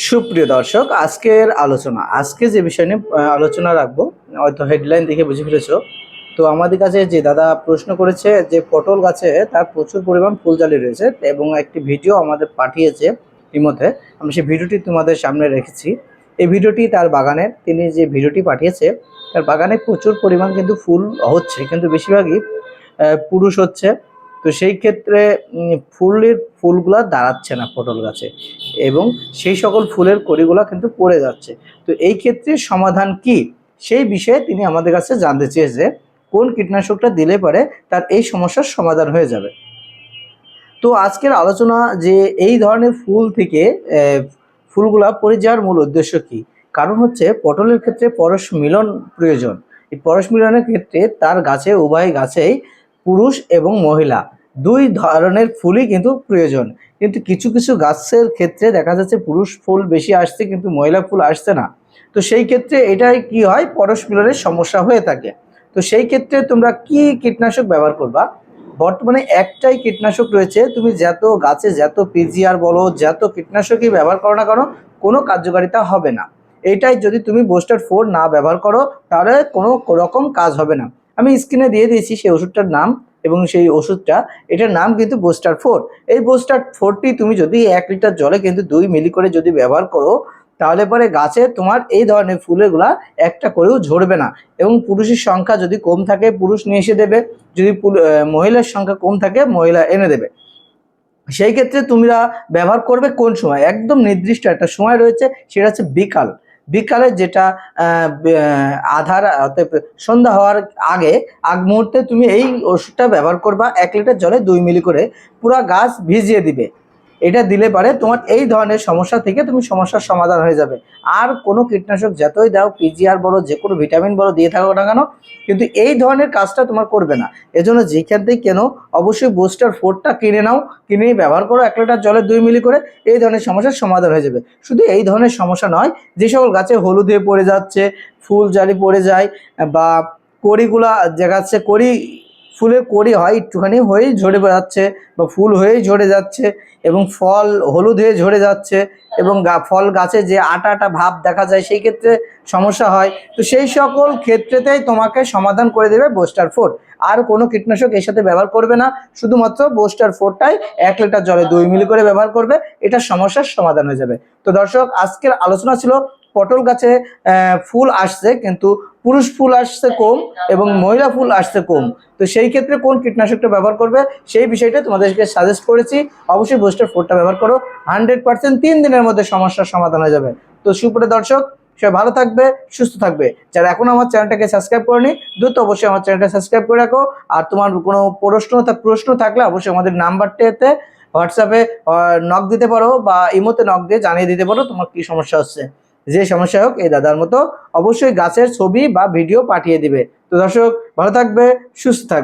সুপ্রিয় দর্শক, আজকে যে বিষয় নিয়ে আলোচনা রাখবো, হয়তো হেডলাইন দেখে বুঝে ফেলেছো। তো আমাদের কাছে যে দাদা প্রশ্ন করেছে যে পটল গাছে তার প্রচুর পরিমাণ ফুলজালি রয়েছে এবং একটি ভিডিও আমাদের পাঠিয়েছে ইমোতে। আমি সেই ভিডিওটি তোমাদের সামনে রেখেছি। এই ভিডিওটি তার বাগানের, তিনি যে ভিডিওটি পাঠিয়েছে তার বাগানে প্রচুর পরিমাণ কিন্তু ফুল হচ্ছে, কিন্তু বেশিরভাগই পুরুষ হচ্ছে। তো সেই ক্ষেত্রে ফুলগুলা দাঁড়াচ্ছে না পটল গাছে এবং সেই সকল ফুলের কড়িগুলো কিন্তু পড়ে যাচ্ছে। তো এই ক্ষেত্রে সমাধান কি, সেই বিষয়ে তিনি আমাদের কাছে জানতে চেয়েছে কোন কীটনাশকটা দিলে পরে তার এই সমস্যার সমাধান হয়ে যাবে। তো আজকের আলোচনা যে এই ধরনের ফুল থেকে ফুলগুলা পড়ে যাওয়ার মূল উদ্দেশ্য কি, কারণ হচ্ছে পটলের ক্ষেত্রে পরশ মিলন প্রয়োজন। এই পরশ মিলনের ক্ষেত্রে তার গাছে, উভয় গাছেই পুরুষ এবং মহিলা দুই ধরনের ফুলই কিন্তু প্রয়োজন। কিন্তু কিছু কিছু গাছের ক্ষেত্রে দেখা যাচ্ছে পুরুষ ফুল বেশি আসছে কিন্তু মহিলা ফুল আসছে না। তো সেই ক্ষেত্রে এটাই কি হয়, পরশ মিলনের সমস্যা হয়ে থাকে। তো সেই ক্ষেত্রে তোমরা কি কীটনাশক ব্যবহার করবা? বর্তমানে একটাই কীটনাশক রয়েছে, তুমি যত গাছে যত পিজিআর বলো, যত কীটনাশকই ব্যবহার করো না কেন, কোনো কার্যকারিতা হবে না। এইটাই যদি তুমি বুস্টার 4 না ব্যবহার করো তাহলে কোনো রকম কাজ হবে না। আমি স্ক্রিনে দিয়ে দিয়েছি সেই ওষুধটার নাম, এবং সেই ওষুধটা, এটার নাম কিন্তু বুস্টার 4। এই বুস্টার 4টি তুমি যদি 1 লিটার জলে কিন্তু 2 মিলি করে যদি ব্যবহার করো, তাহলে পরে গাছে তোমার এই ধরনের ফুলগুলা একটা করেও ঝরবে না। এবং পুরুষের সংখ্যা যদি কম থাকে পুরুষ নিয়ে এসে দেবে, যদি মহিলার সংখ্যা কম থাকে মহিলা এনে দেবে। সেই ক্ষেত্রে তোমরা ব্যবহার করবে কোন সময়, একদম নির্দিষ্ট একটা সময় রয়েছে, সেটা হচ্ছে বিকালে, যেটা আধার অর্থাৎ সন্ধ্যা হওয়ার আগ মুহূর্তে তুমি এই ওষুধটা ব্যবহার করবা। 1 লিটার জলে 2 মিলি করে পুরা গাছ ভিজিয়ে দিবে। এটা দিলে পারে তোমার এই ধরনের সমস্যা থেকে তুমি সমস্যার সমাধান হয়ে যাবে। আর কোনো কীটনাশক যতই দাও, পিজিআর বলো, যে কোনো ভিটামিন বলো দিয়ে থাকো না কেন, কিন্তু এই ধরনের কাজটা তোমার করবে না। এজন্য যেখান থেকে কেন, অবশ্যই বুস্টার 4টা কিনে নাও, কিনে ব্যবহার করো 1 লিটার জলে 2 মিলি করে, এই ধরনের সমস্যার সমাধান হয়ে যাবে। শুধু এই ধরনের সমস্যা নয়, যে সকল গাছে হলুদ হয়ে পড়ে যাচ্ছে, ফুল জালি পড়ে যায়, বা কড়িগুলা দেখাচ্ছে, ফুলের কড়ি হয় একটুখানি হয়েই ঝরে যাচ্ছে, বা ফুল হয়েই ঝরে যাচ্ছে, এবং ফল হলুদ হয়ে ঝরে যাচ্ছে, এবং ফল গাছে যে আটা আটা ভাব দেখা যায়, সেই ক্ষেত্রে সমস্যা হয়। তো সেই সকল ক্ষেত্রেতেই তোমাকে সমাধান করে দেবে বুস্টার 4। আর কোনো কীটনাশক এর সাথে ব্যবহার করবে না, শুধুমাত্র বুস্টার 4টাই 1 লিটার জলে 2 মিলি করে ব্যবহার করবে, এটা সমস্যার সমাধান হয়ে যাবে। তো দর্শক, আজকের আলোচনা ছিল পটল গাছে ফুল আসছে কিন্তু পুরুষ ফুল আসছে কম এবং মহিলা ফুল আসছে কম। তো সেই ক্ষেত্রে কোন কীটনাশকটা ব্যবহার করবে সেই বিষয়টা তোমাদেরকে সাজেস্ট করেছি। অবশ্যই বুস্টার 4টা ব্যবহার করো, 100% 3 দিনের মধ্যে সমস্যার সমাধান হয়ে যাবে। তো সুপ্রিয় দর্শক, সবাই ভালো থাকবে, সুস্থ থাকবে। যারা এখন আমার চ্যানেলটাকে সাবস্ক্রাইব করেনি, দ্রুত অবশ্যই আমার চ্যানেলটা সাবস্ক্রাইব করে রাখো। আর তোমার কোনো প্রশ্ন থাকলে অবশ্যই আমাদের নাম্বারটাতে হোয়াটসঅ্যাপে নক দিতে পারো, বা ইমোতে নক দিয়ে জানিয়ে দিতে পারো তোমার কি সমস্যা হচ্ছে। যে সমস্যা হোক, এই দাদার মতো অবশ্যই গাছের ছবি বা ভিডিও পাঠিয়ে দিবে। তো দর্শক, ভালো থাকবে, সুস্থ থাকবে।